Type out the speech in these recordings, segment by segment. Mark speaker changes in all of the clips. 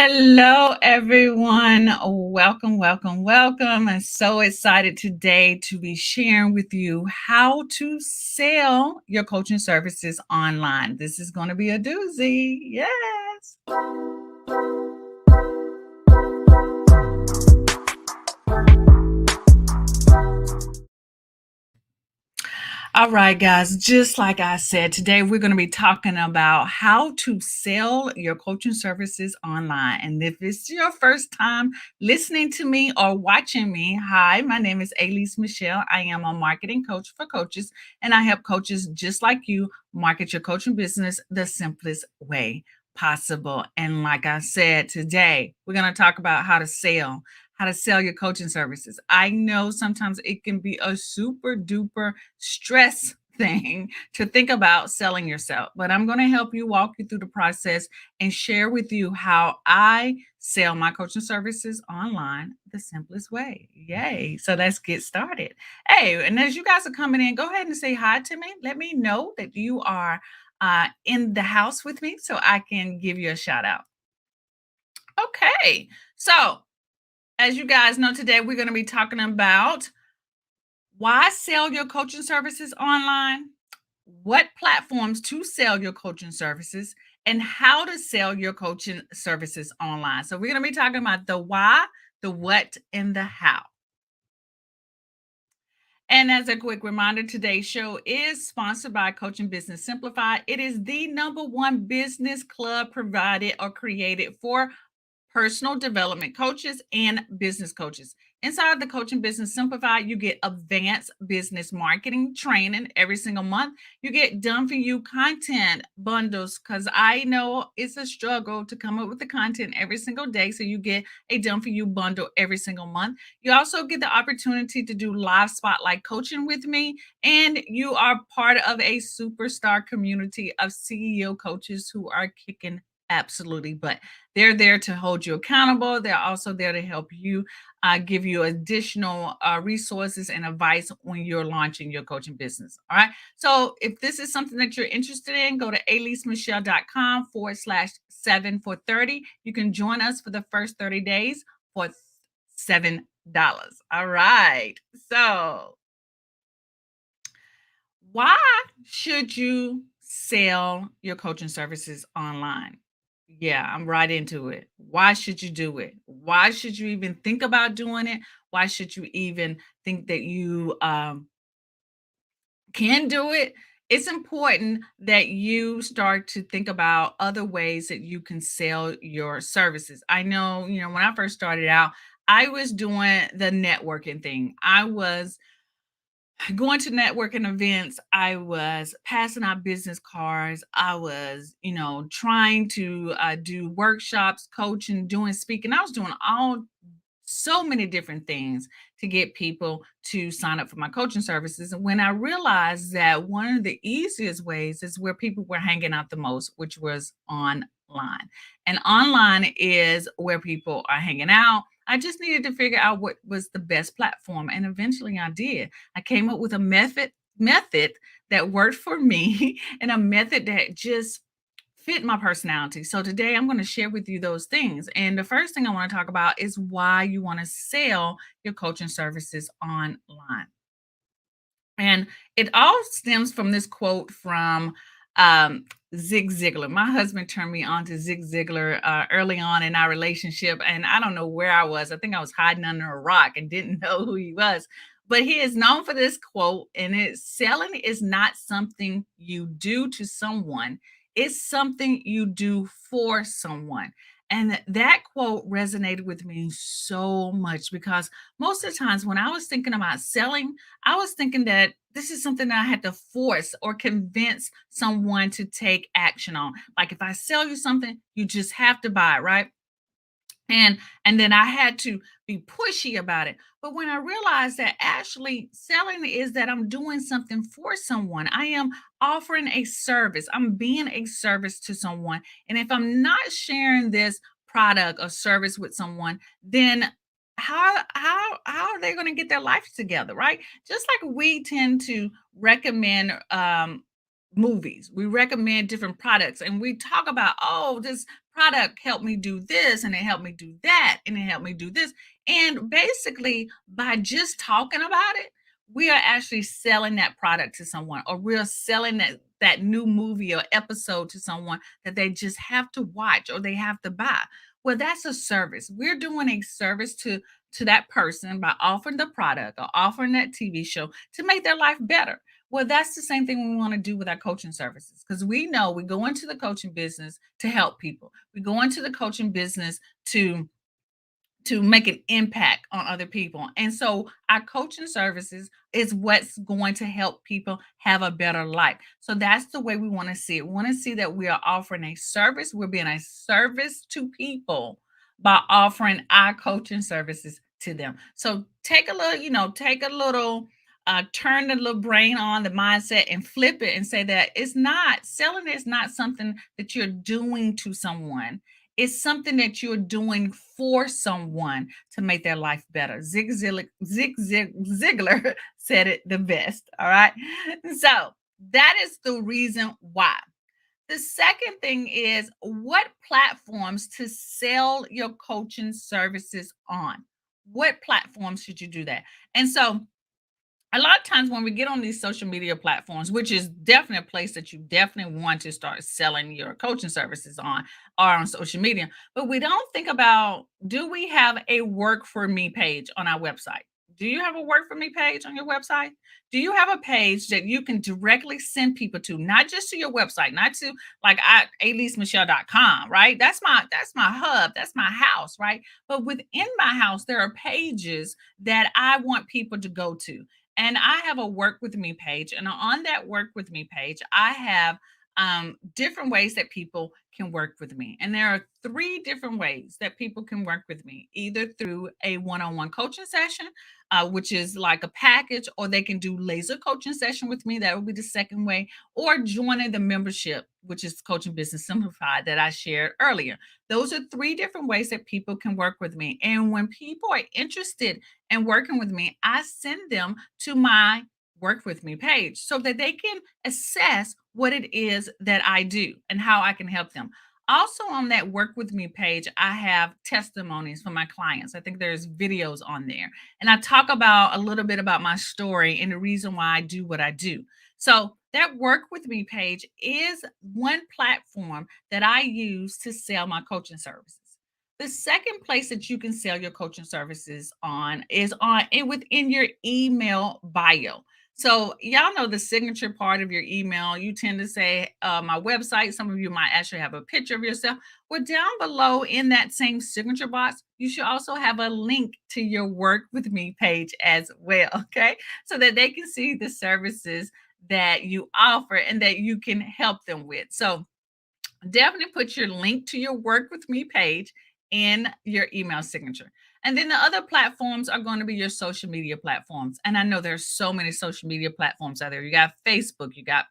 Speaker 1: Hello, everyone. Welcome, welcome, welcome. I'm so excited today to be sharing with you how to sell your coaching services online. This is going to be a doozy. Yes. All right, guys, just like I said, today we're going to be talking about how to sell your coaching services online. And if it's your first time listening to me or watching me, hi, my name is Elise Michelle. I am a marketing coach for coaches, and I help coaches just like you market your coaching business the simplest way possible. And like I said, today we're going to talk about how to sell your coaching services. I know sometimes it can be a super duper stress thing to think about selling yourself, but I'm going to help you walk you through the process and share with you how I sell my coaching services online the simplest way. Yay. So let's get started. Hey, and as you guys are coming in, go ahead and say hi to me. Let me know that you are in the house with me so I can give you a shout out. Okay. So, as you guys know, today we're going to be talking about why sell your coaching services online, what platforms to sell your coaching services, and how to sell your coaching services online. So, we're going to be talking about the why, the what, and the how. And as a quick reminder, today's show is sponsored by Coaching Business Simplified. It is the number one business club provided or created for personal development coaches and business coaches. Inside the Coaching Business Simplified, you get advanced business marketing training every single month. You get done for you content bundles because I know it's a struggle to come up with the content every single day. So you get a done for you bundle every single month. You also get the opportunity to do live spotlight coaching with me, and you are part of a superstar community of CEO coaches who are kicking absolutely butt. They're there to hold you accountable. They're also there to help you, give you additional resources and advice when you're launching your coaching business. All right. So if this is something that you're interested in, go to elisemichelle.com/7 for 30. You can join us for the first 30 days for $7. All right. So why should you sell your coaching services online? Yeah, I'm right into it. Why should you do it? Why should you even think about doing it? Why should you even think that you can do it? It's important that you start to think about other ways that you can sell your services. I know, when I first started out, I was doing the networking thing. I was going to networking events. I was passing out business cards. I was, trying to do workshops, coaching, doing speaking. I was doing all so many different things to get people to sign up for my coaching services. And when I realized that one of the easiest ways is where people were hanging out the most, which was online. And online is where people are hanging out. I just needed to figure out what was the best platform. And eventually I did. I came up with a method that worked for me and a method that just fit my personality. So today I'm going to share with you those things. And the first thing I want to talk about is why you want to sell your coaching services online. And it all stems from this quote from um, Zig Ziglar. My husband turned me on to Zig Ziglar early on in our relationship. And I don't know where I was. I think I was hiding under a rock and didn't know who he was. But he is known for this quote, and it's selling is not something you do to someone, it's something you do for someone. And that quote resonated with me so much because most of the times when I was thinking about selling, I was thinking that this is something that I had to force or convince someone to take action on. Like if I sell you something, you just have to buy it, right? And then I had to be pushy about it. But when I realized that actually selling is that I'm doing something for someone, I am offering a service, I'm being a service to someone. And if I'm not sharing this product or service with someone, then how are they going to get their life together, right? Just like we tend to recommend movies. We recommend different products and we talk about, oh, this product helped me do this and it helped me do that and it helped me do this. And basically, by just talking about it, we are actually selling that product to someone, or we're selling that new movie or episode to someone that they just have to watch or they have to buy. Well, that's a service. We're doing a service to that person by offering the product or offering that TV show to make their life better. Well, that's the same thing we want to do with our coaching services, because we know we go into the coaching business to help people. We go into the coaching business to make an impact on other people. And so our coaching services is what's going to help people have a better life. So that's the way we want to see it. We want to see that we are offering a service. We're being a service to people by offering our coaching services to them. So take a little, take a little turn the little brain on the mindset and flip it and say that it's not selling is not something that you're doing to someone. It's something that you're doing for someone to make their life better. Ziglar said it the best. All right. So that is the reason why. The second thing is what platforms to sell your coaching services on. What platforms should you do that? And so a lot of times when we get on these social media platforms, which is definitely a place that you definitely want to start selling your coaching services on, are on social media. But we don't think about, do we have a work for me page on our website? Do you have a work for me page on your website? Do you have a page that you can directly send people to, not just to your website, not to like aleasemichelle.com, right? That's my hub, that's my house, right? But within my house, there are pages that I want people to go to, and I have a work with me page. And on that work with me page, I have different ways that people can work with me. And there are three different ways that people can work with me, either through a one on one coaching session, which is like a package, or they can do laser coaching session with me. That would be the second way, or joining the membership, which is Coaching Business Simplified that I shared earlier. Those are three different ways that people can work with me. And when people are interested in working with me, I send them to my work with me page so that they can assess what it is that I do and how I can help them. Also, on that work with me page, I have testimonies from my clients. I think there's videos on there. And I talk about a little bit about my story and the reason why I do what I do. So, that work with me page is one platform that I use to sell my coaching services. The second place that you can sell your coaching services on is within your email bio. So y'all know the signature part of your email. You tend to say my website. Some of you might actually have a picture of yourself. Well, down below in that same signature box, you should also have a link to your Work with Me page as well. Okay, so that they can see the services that you offer and that you can help them with. So definitely put your link to your Work with Me page in your email signature. And then the other platforms are going to be your social media platforms. And I know there's so many social media platforms out there. You got Facebook, you got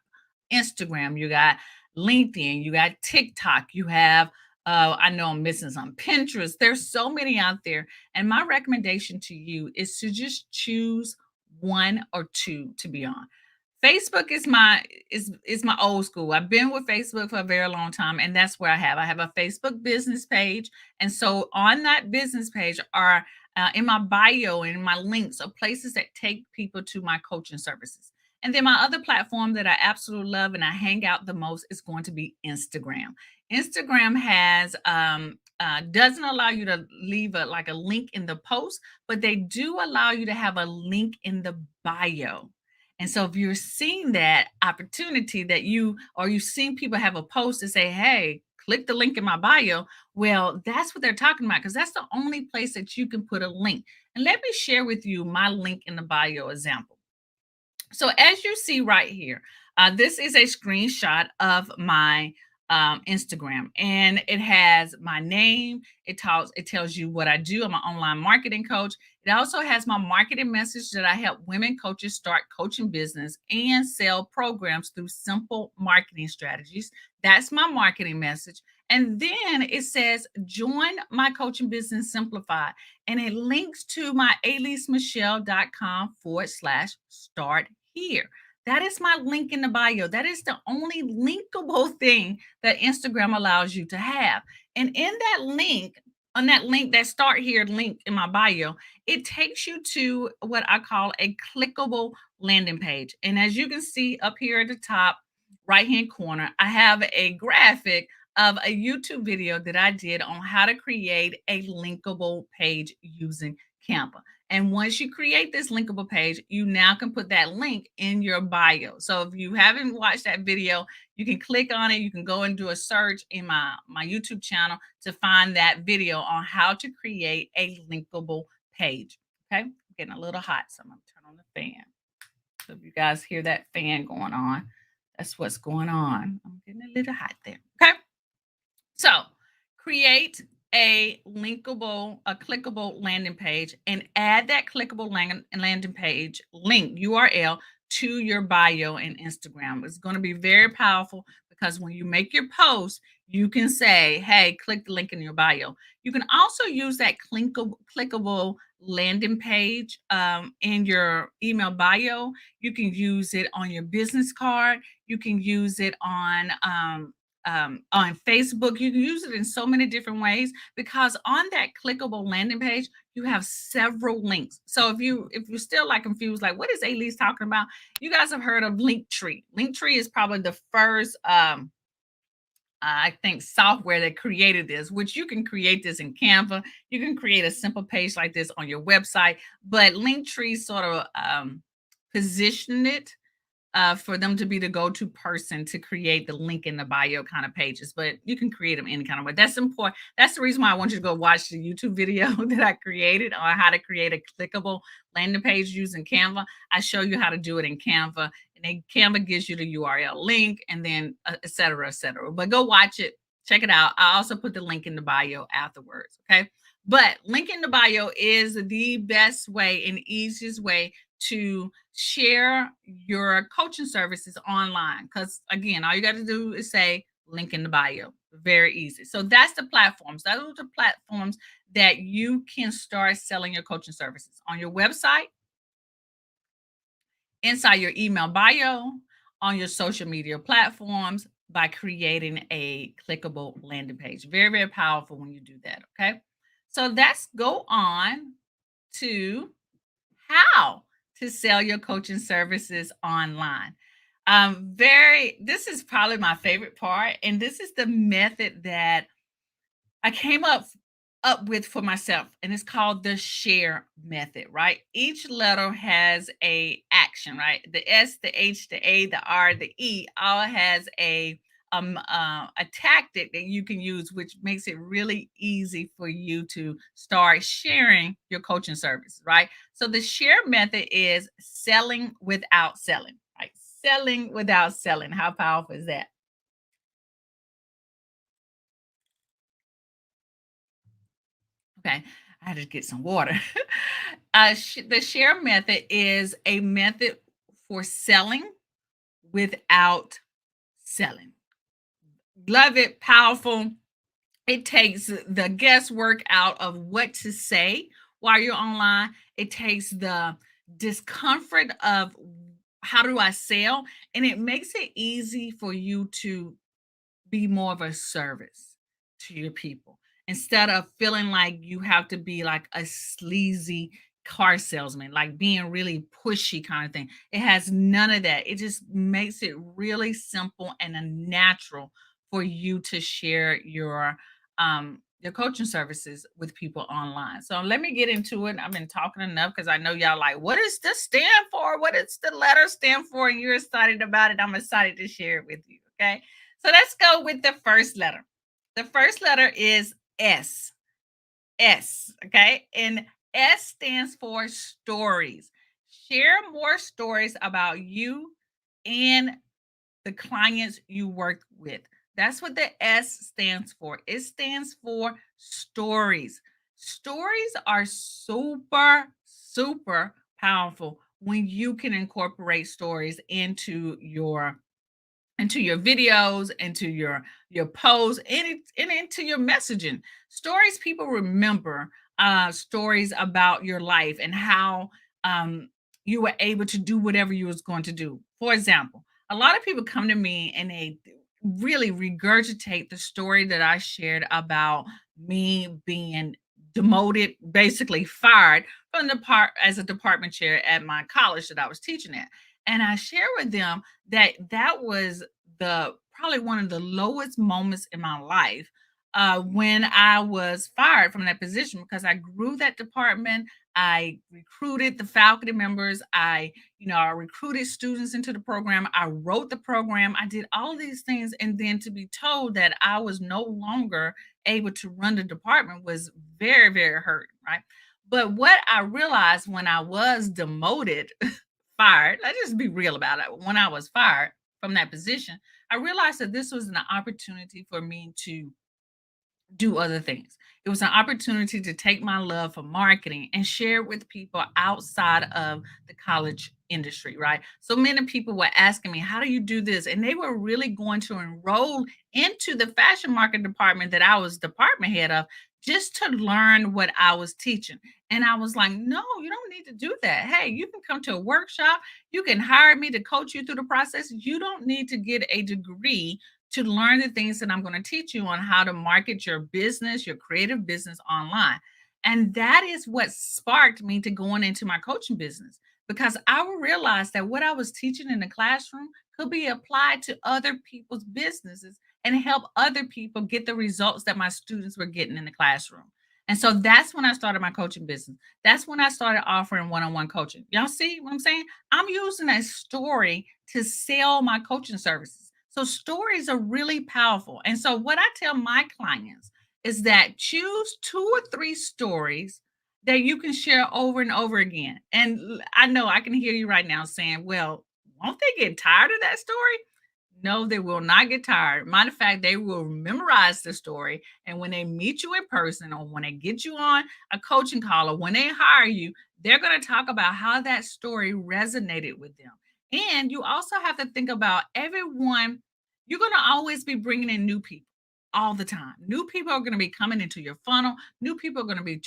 Speaker 1: Instagram, you got LinkedIn, you got TikTok, you have I know I'm missing some, Pinterest. There's so many out there. And my recommendation to you is to just choose one or two to be on. Facebook is my old school. I've been with Facebook for a very long time, and that's where I have a Facebook business page, and so on that business page are in my bio and my links are places that take people to my coaching services. And then my other platform that I absolutely love and I hang out the most is going to be Instagram. Instagram has doesn't allow you to leave like a link in the post, but they do allow you to have a link in the bio. And so if you're seeing that opportunity that you've seen people have a post to say, hey, click the link in my bio. Well, that's what they're talking about, because that's the only place that you can put a link. And let me share with you my link in the bio example. So as you see right here, this is a screenshot of my Instagram, and it has my name. It tells you what I do. I'm an online marketing coach. It also has my marketing message that I help women coaches start coaching business and sell programs through simple marketing strategies. That's my marketing message. And then it says, join my coaching business simplified. And it links to my aleasemichelle.com/start here. That is my link in the bio. That is the only linkable thing that Instagram allows you to have. And in that link, on that link, that start here link in my bio, it takes you to what I call a clickable landing page. And as you can see up here at the top right hand corner, I have a graphic of a YouTube video that I did on how to create a linkable page using Canva. And once you create this linkable page, you now can put that link in your bio. So if you haven't watched that video, you can click on it. You can go and do a search in my YouTube channel to find that video on how to create a linkable page. Okay, I'm getting a little hot, so I'm gonna turn on the fan. So if you guys hear that fan going on, that's what's going on. I'm getting a little hot there. Okay. So create a clickable landing page and add that clickable landing page link URL to your bio and Instagram. It's going to be very powerful because when you make your post, you can say, hey, click the link in your bio. You can also use that clickable landing page in your email bio. You can use it on your business card. You can use it on Facebook. You can use it in so many different ways because on that clickable landing page, you have several links. So if you're still like confused, like what is Elise talking about? You guys have heard of Linktree. Linktree is probably the first I think software that created this, which you can create this in Canva. You can create a simple page like this on your website, but Linktree sort of positioned it for them to be the go-to person to create the link in the bio kind of pages, but you can create them any kind of way. That's important. That's the reason why I want you to go watch the YouTube video that I created on how to create a clickable landing page using Canva. I show you how to do it in Canva, and then Canva gives you the URL link, and then et cetera, et cetera. But go watch it, check it out. I also put the link in the bio afterwards. Okay. But link in the bio is the best way and easiest way to share your coaching services online. Because again, all you got to do is say link in the bio. Very easy. So that's the platforms. Those are the platforms that you can start selling your coaching services on your website, inside your email bio, on your social media platforms by creating a clickable landing page. Very, very powerful when you do that. Okay. So let's go on to how to sell your coaching services online. This is probably my favorite part, and this is the method that I came up with for myself, and it's called the share method, right? Each letter has a action, right? The S, the H, the A, the R, the E all has a tactic that you can use, which makes it really easy for you to start sharing your coaching service, right? So the share method is selling without selling, right? Selling without selling. How powerful is that? Okay, I had to get some water. The share method is a method for selling without selling. Love it, powerful. It takes the guesswork out of what to say while you're online. It takes the discomfort of how do I sell, and it makes it easy for you to be more of a service to your people instead of feeling like you have to be like a sleazy car salesman, like being really pushy kind of thing. It has none of that. It just makes it really simple and a natural for you to share your coaching services with people online. So let me get into it. I've been talking enough because I know y'all like, what does this stand for? What does the letter stand for? And you're excited about it. I'm excited to share it with you. Okay. So let's go with the first letter. The first letter is S. S. Okay. And S stands for stories. Share more stories about you and the clients you work with. That's what the S stands for. It stands for stories. Stories are super, super powerful when you can incorporate stories into your videos, into your posts, and into your messaging. Stories people remember stories about your life and how you were able to do whatever you was going to do. For example, a lot of people come to me and they really regurgitate the story that I shared about me being demoted, basically fired from the part as a department chair at my college that I was teaching at. And I share with them that that was the probably one of the lowest moments in my life when I was fired from that position because I grew that department. I recruited the faculty members. I recruited students into the program. I wrote the program. I did all these things. And then to be told that I was no longer able to run the department was very, very hurt. Right. But what I realized when I was demoted, fired, let's just be real about it. When I was fired from that position, I realized that this was an opportunity for me to do other things. It was an opportunity to take my love for marketing and share it with people outside of the college industry, right? So many people were asking me, how do you do this? And they were really going to enroll into the fashion market department that I was department head of just to learn what I was teaching. And I was like, no, you don't need to do that. Hey, you can come to a workshop. You can hire me to coach you through the process. You don't need to get a degree to learn the things that I'm going to teach you on how to market your business, your creative business online. And that is what sparked me to going into my coaching business because I realized that what I was teaching in the classroom could be applied to other people's businesses and help other people get the results that my students were getting in the classroom. And so that's when I started my coaching business. That's when I started offering one on one coaching. Y'all see what I'm saying? I'm using a story to sell my coaching services. So stories are really powerful. And so what I tell my clients is that choose two or three stories that you can share over and over again. And I know I can hear you right now saying, well, won't they get tired of that story? No, they will not get tired. Matter of fact, they will memorize the story. And when they meet you in person or when they get you on a coaching call or when they hire you, they're going to talk about how that story resonated with them. And you also have to think about everyone, you're going to always be bringing in new people all the time. New people are going to be coming into your funnel. New people are going to be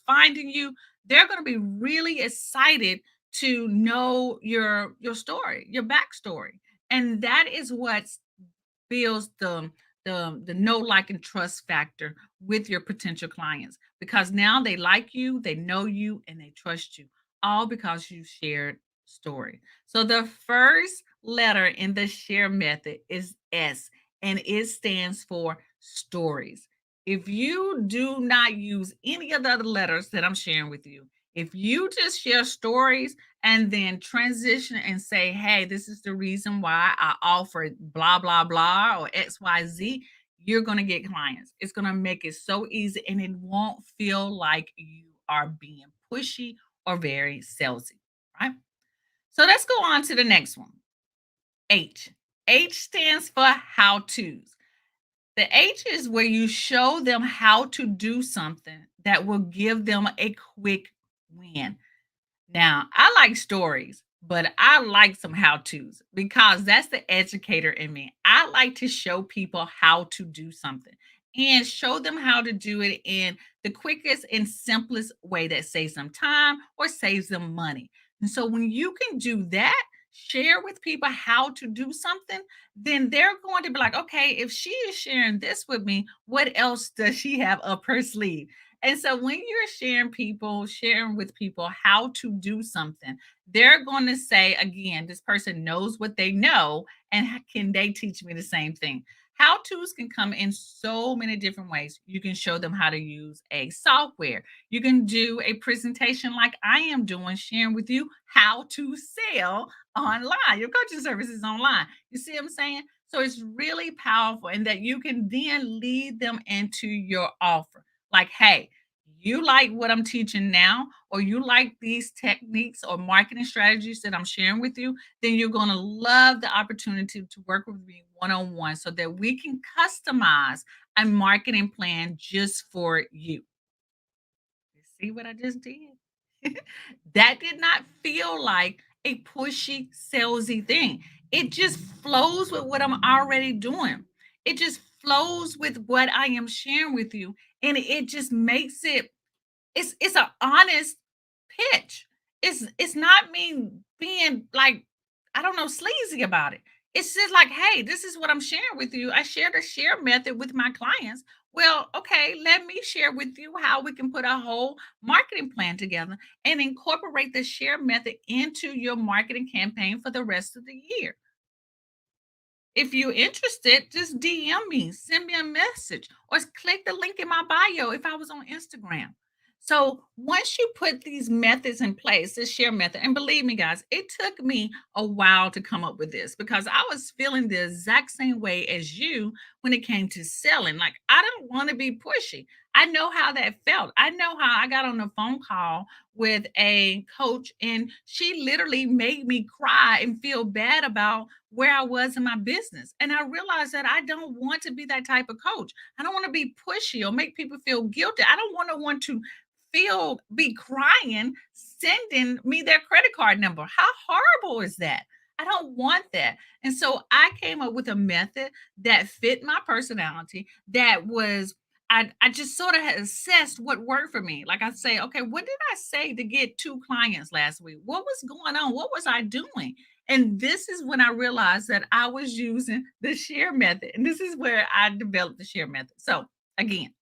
Speaker 1: finding you. They're going to be really excited to know your story, your backstory, and that is what builds the know, like, and trust factor with your potential clients because now they like you, they know you, and they trust you, all because you shared story. So the first letter in the share method is S, and it stands for stories. If you do not use any of the other letters that I'm sharing with you, if you just share stories and then transition and say, hey, this is the reason why I offer blah, blah, blah, or XYZ, you're going to get clients. It's going to make it so easy and it won't feel like you are being pushy or very salesy, right? So let's go on to the next one. H. H stands for how to's. The H is where you show them how to do something that will give them a quick win. Now, I like stories, but I like some how to's because that's the educator in me. I like to show people how to do something and show them how to do it in the quickest and simplest way that saves them time or saves them money. And so when you can do that, share with people how to do something, then they're going to be like, okay, if she is sharing this with me, what else does she have up her sleeve? And so when you're sharing with people how to do something, they're going to say, again, this person knows what they know, and can they teach me the same thing? How to's can come in so many different ways. You can show them how to use a software. You can do a presentation like I am doing, sharing with you how to sell online, your coaching services online. You see what I'm saying? So it's really powerful, and that you can then lead them into your offer. Like, hey, you like what I'm teaching now, or you like these techniques or marketing strategies that I'm sharing with you, then you're going to love the opportunity to work with me one on one so that we can customize a marketing plan just for you. You see what I just did? That did not feel like a pushy, salesy thing. It just flows with what I'm already doing. It just flows with what I am sharing with you. And it just makes it's an honest pitch. It's not me being like I don't know, sleazy about it. It's just like, hey, this is what I'm sharing with you. I share the share method with my clients. Well, okay, let me share with you how we can put a whole marketing plan together and incorporate the share method into your marketing campaign for the rest of the year. If you're interested, just DM me, send me a message, or click the link in my bio if I was on Instagram. So once you put these methods in place, this share method, and believe me, guys, it took me a while to come up with this because I was feeling the exact same way as you when it came to selling. Like, I don't want to be pushy. I know how that felt. I know how I got on a phone call with a coach, and she literally made me cry and feel bad about where I was in my business. And I realized that I don't want to be that type of coach. I don't want to be pushy or make people feel guilty. I don't want to feel be crying sending me their credit card number. How horrible is that? I don't want that. And so I came up with a method that fit my personality, that was I just sort of had assessed what worked for me. Like I say, okay, what did I say to get two clients last week? What was going on? What was I doing? And this is when I realized that I was using the share method. And this is where I developed the share method. So again,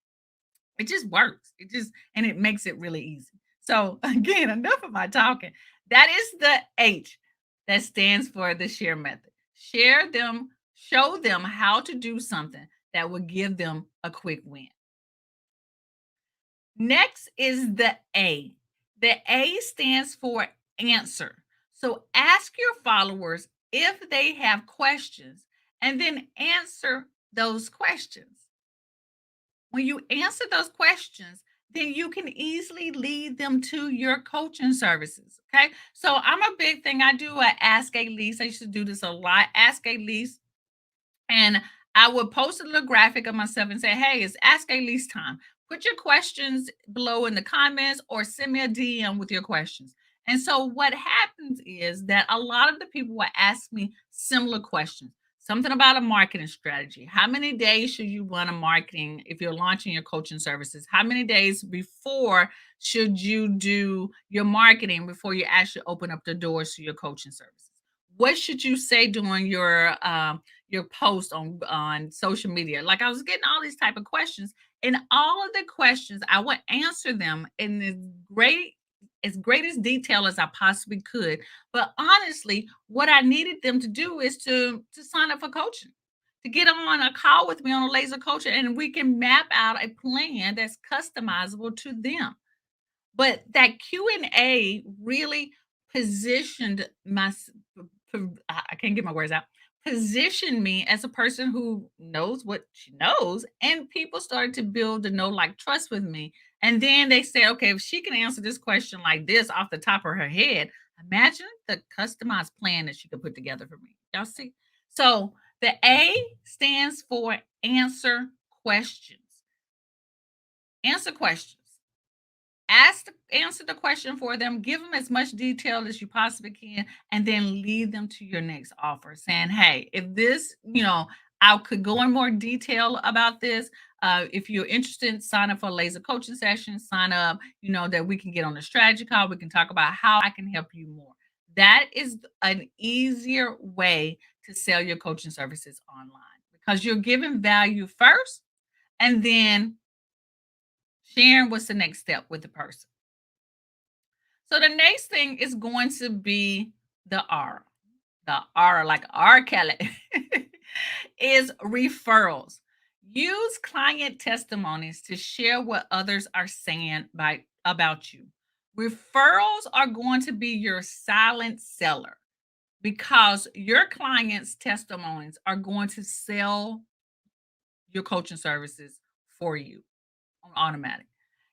Speaker 1: it just works. It just and it makes it really easy. So again, enough of my talking. That is the H that stands for the share method. Share them, show them how to do something that will give them a quick win. Next is the A. The A stands for answer. So ask your followers if they have questions and then answer those questions. When you answer those questions, then you can easily lead them to your coaching services. Okay. So I'm a big thing. I do a ask a lease. I used to do this a lot. Ask a lease, and I would post a little graphic of myself and say, hey, it's Ask a Lease time. Put your questions below in the comments or send me a DM with your questions. And so what happens is that a lot of the people will ask me similar questions. Something about a marketing strategy. How many days should you run a marketing if you're launching your coaching services? How many days before should you do your marketing before you actually open up the doors to your coaching services? What should you say during your post on social media? Like, I was getting all these type of questions, and all of the questions I would answer them in great as detail as I possibly could. But honestly, what I needed them to do is to sign up for coaching, to get on a call with me on a laser coaching, and we can map out a plan that's customizable to them. But that Q&A really positioned my I can't get my words out. Positioned me as a person who knows what she knows, and people started to build the know, like, trust with me. And then they say, okay, if she can answer this question like this off the top of her head, imagine the customized plan that she could put together for me. Y'all see? So the A stands for answer questions. Answer questions. Answer the question for them, give them as much detail as you possibly can, and then lead them to your next offer saying, hey, if this, I could go in more detail about this. If you're interested, sign up for a laser coaching session, sign up, that we can get on a strategy call, we can talk about how I can help you more. That is an easier way to sell your coaching services online because you're giving value first, and then sharing what's the next step with the person. So the next thing is going to be the R. The R, like R. Kelly, is referrals. Use client testimonies to share what others are saying about you. Referrals are going to be your silent seller because your clients' testimonies are going to sell your coaching services for you on automatic.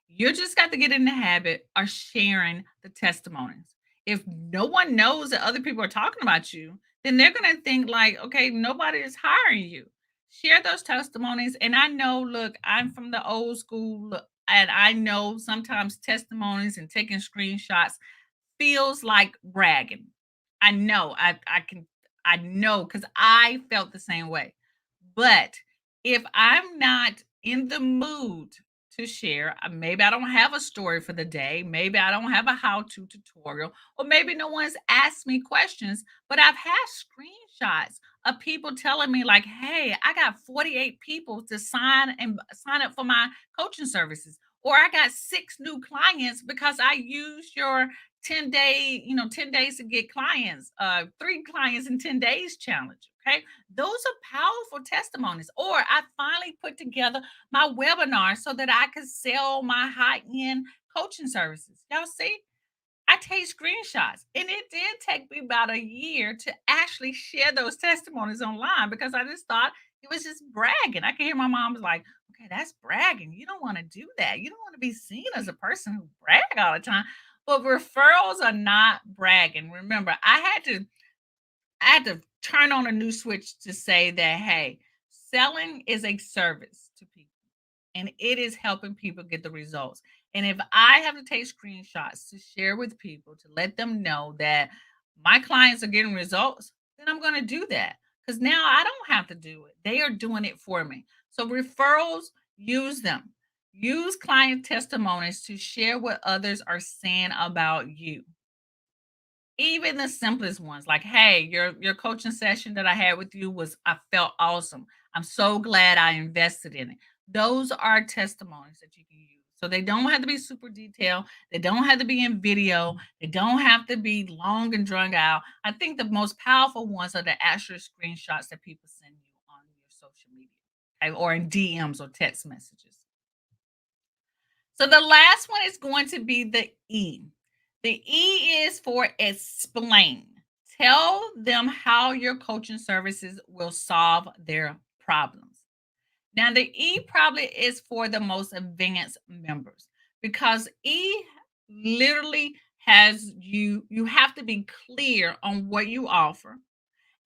Speaker 1: You just got to get in the habit of sharing the testimonies. If no one knows that other people are talking about you, then they're going to think like, okay, nobody is hiring you. Share those testimonies. And I know, look, I'm from the old school, and I know sometimes testimonies and taking screenshots feels like bragging. I know because I felt the same way. But if I'm not in the mood to share. Maybe I don't have a story for the day. Maybe I don't have a how to tutorial, or maybe no one's asked me questions, but I've had screenshots of people telling me, like, hey, I got 48 people to sign up for my coaching services. Or I got six new clients because I used your 10-day, 10 days to get clients, three clients in 10 days challenge. Okay. Those are powerful testimonies. Or I finally put together my webinar so that I could sell my high end coaching services. Y'all see? I take screenshots, and it did take me about a year to actually share those testimonies online because I just thought it was just bragging. I can hear my mom was like, "Okay, that's bragging. You don't want to do that. You don't want to be seen as a person who brag all the time." But referrals are not bragging. Remember, I had to turn on a new switch to say that, hey, selling is a service to people and it is helping people get the results. And if I have to take screenshots to share with people to let them know that my clients are getting results, then I'm going to do that because now I don't have to do it. They are doing it for me. So, referrals, use them. Use client testimonies to share what others are saying about you. Even the simplest ones, like, "Hey, your coaching session that I had with you was I felt awesome. I'm so glad I invested in it." Those are testimonies that you can use. So they don't have to be super detailed. They don't have to be in video. They don't have to be long and drawn out. I think the most powerful ones are the actual screenshots that people send you on your social media, okay, or in DMs or text messages. So the last one is going to be the E. The E is for explain. Tell them how your coaching services will solve their problems. Now, the E probably is for the most advanced members because E literally has you have to be clear on what you offer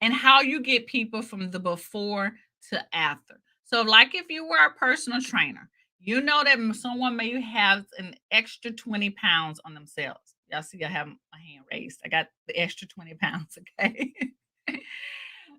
Speaker 1: and how you get people from the before to after. So, like if you were a personal trainer, you know that someone may have an extra 20 pounds on themselves. Y'all see, I have my hand raised. I got the extra 20 pounds, okay?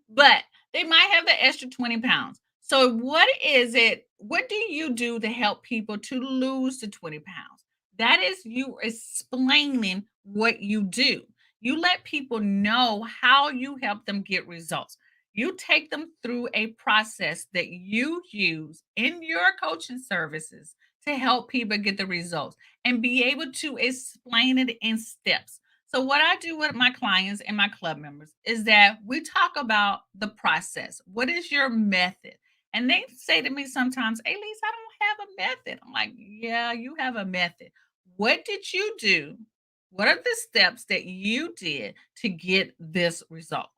Speaker 1: But they might have the extra 20 pounds. So, what is it? What do you do to help people to lose the 20 pounds? That is you explaining what you do. You let people know how you help them get results. You take them through a process that you use in your coaching services to help people get the results and be able to explain it in steps. So, what I do with my clients and my club members is that we talk about the process. What is your method? And they say to me sometimes, "Hey, Lisa, I don't have a method." I'm like, "Yeah, you have a method. What did you do? What are the steps that you did to get this result?"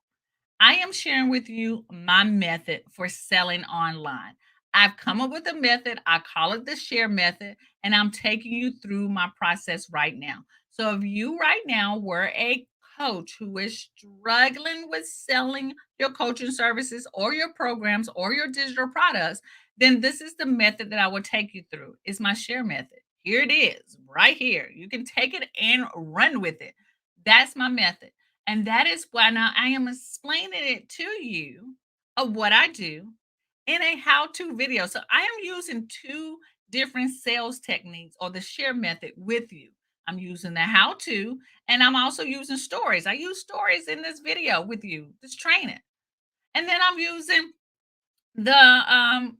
Speaker 1: I am sharing with you my method for selling online. I've come up with a method. I call it the share method, and I'm taking you through my process right now. So, if you right now were a coach who is struggling with selling your coaching services or your programs or your digital products, then this is the method that I will take you through. It's my share method. Here it is, right here. You can take it and run with it. That's my method. And that is why now I am explaining it to you of what I do in a how to video. So I am using two different sales techniques or the share method with you. I'm using the how to, and I'm also using stories. I use stories in this video with you, this training. And then I'm using the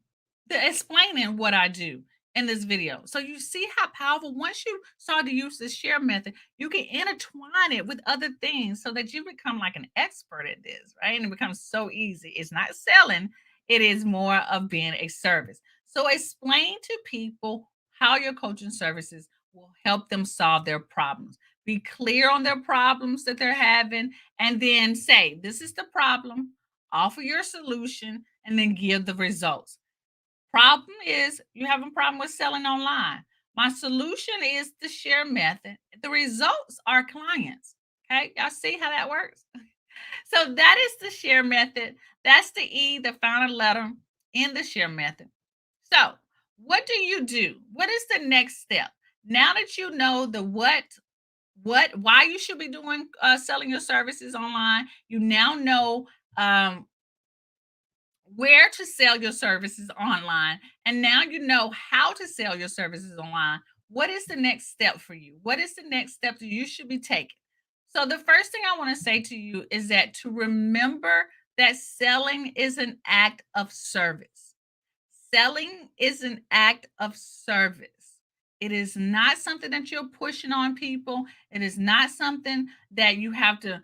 Speaker 1: explaining what I do in this video. So you see how powerful once you start to use the share method, you can intertwine it with other things so that you become like an expert at this, right? And it becomes so easy. It's not selling, it is more of being a service. So explain to people how your coaching services will help them solve their problems. Be clear on their problems that they're having, and then say, "This is the problem, offer your solution, and then give the results." Problem is you have a problem with selling online. My solution is the share method. The results are clients. Okay, y'all see how that works? So that is the share method. That's the E, the final letter in the share method. So, what do you do? What is the next step? Now that you know the why you should be doing selling your services online, you now know um, where to sell your services online, And now you know how to sell your services online. What is the next step for you? What is the next step that you should be taking? So, the first thing I want to say to you is that to remember that selling is an act of service. Selling is an act of service. It is not something that you're pushing on people. It is not something that you have to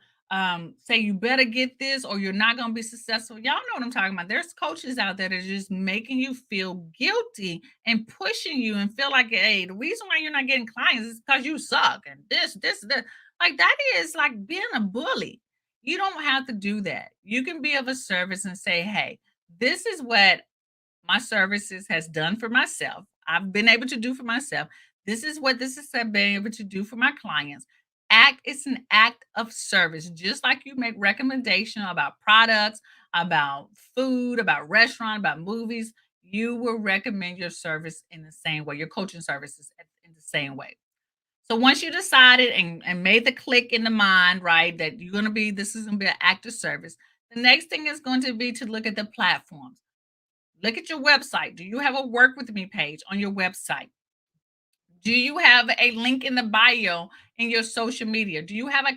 Speaker 1: say you better get this or you're not going to be successful. Y'all know what I'm talking about. There's coaches out there that are just making you feel guilty and pushing you and feel like, hey, the reason why you're not getting clients is because you suck and this. Like that is like being a bully. You don't have to do that. You can be of a service and say, hey, this is what my services has done for myself. I've been able to do for myself. This is what this has been able to do for my clients. Act It's an act of service, just like you make recommendation about products, about food, about restaurant, about movies. You will recommend your service in the same way, your coaching services in the same way. So once you decided and made the click in the mind, right, that you're going to be, this is going to be an act of service. The next thing is going to be to look at the platforms. Look at your website. Do you have a work with me page on your website? Do you have a link in the bio in your social media? Do you have a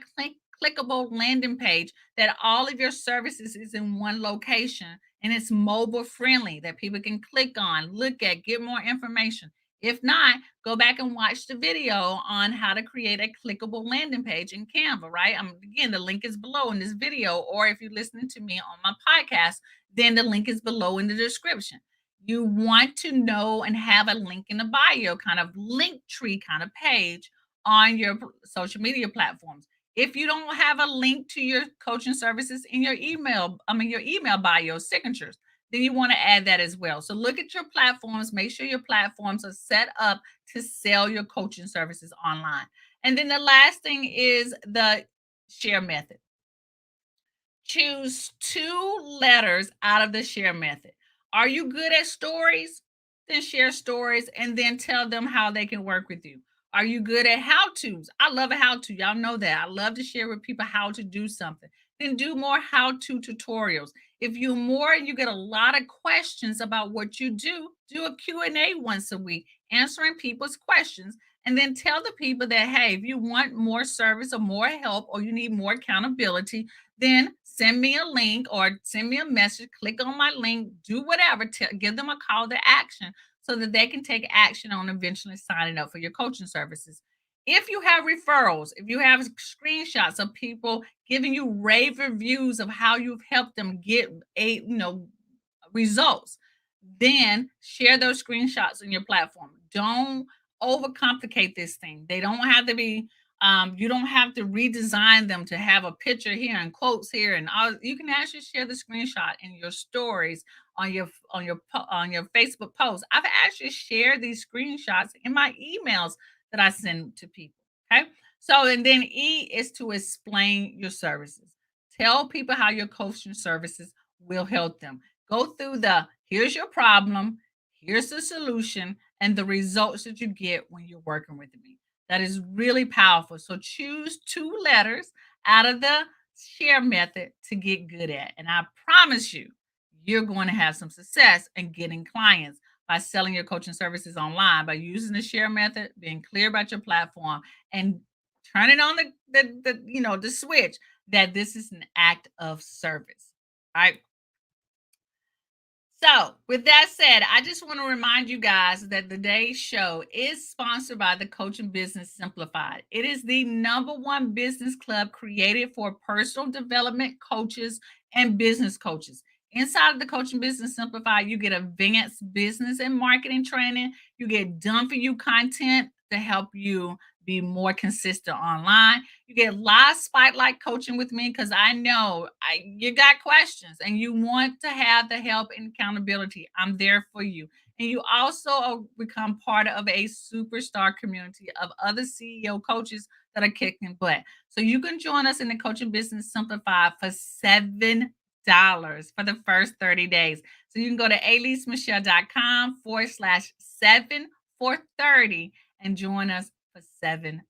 Speaker 1: clickable landing page that all of your services is in one location and it's mobile friendly that people can click on, look at, get more information? If not, go back and watch the video on how to create a clickable landing page in Canva, right? Again, the link is below in this video, or if you're listening to me on my podcast, then the link is below in the description. You want to know and have a link in the bio, kind of link tree kind of page on your social media platforms. If you don't have a link to your coaching services in your email, your email bio signatures, then you want to add that as well. So look at your platforms, make sure your platforms are set up to sell your coaching services online. And then the last thing is the share method. Choose 2 letters out of the share method. Are you good at stories? Then share stories and then tell them how they can work with you. Are you good at how to's? I love a how to. Y'all know that. I love to share with people how to do something. Then do more how to tutorials. If you more you get a lot of questions about what you do a Q&A once a week, answering people's questions and then tell the people that hey, if you want more service or more help or you need more accountability, then send me a link or send me a message, click on my link, do whatever, give them a call to action so that they can take action on eventually signing up for your coaching services. If you have referrals, if you have screenshots of people giving you rave reviews of how you've helped them get results, then share those screenshots in your platform. Don't overcomplicate this thing. They don't have to be you don't have to redesign them to have a picture here and quotes here and all. You can actually share the screenshot in your stories on your Facebook post. I've actually shared these screenshots in my emails that I send to people. Okay. So and then E is to explain your services. Tell people how your coaching services will help them. Go through the here's your problem, here's the solution, and the results that you get when you're working with me. That is really powerful. So choose 2 letters out of the share method to get good at. And I promise you, you're going to have some success in getting clients by selling your coaching services online, by using the share method, being clear about your platform, and turning on the switch that this is an act of service. All right. So, with that said, I just want to remind you guys that today's show is sponsored by the Coaching Business Simplified. It is the #1 business club created for personal development coaches and business coaches. Inside of the Coaching Business Simplified, you get advanced business and marketing training. You get done for you content to help you be more consistent online. You get live spotlight coaching with me because I know you got questions and you want to have the help and accountability. I'm there for you. And you also become part of a superstar community of other CEO coaches that are kicking butt. So you can join us in the Coaching Business Simplified for $7 for the first 30 days. So you can go to alisemichelle.com/7 for 30 and join us for $7.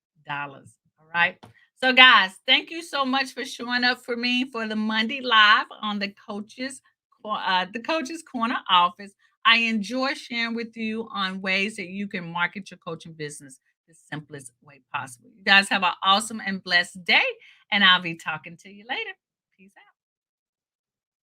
Speaker 1: All right. So, guys, thank you so much for showing up for me for the Monday live on the Coaches Corner office. I enjoy sharing with you on ways that you can market your coaching business the simplest way possible. You guys have an awesome and blessed day, and I'll be talking to you later.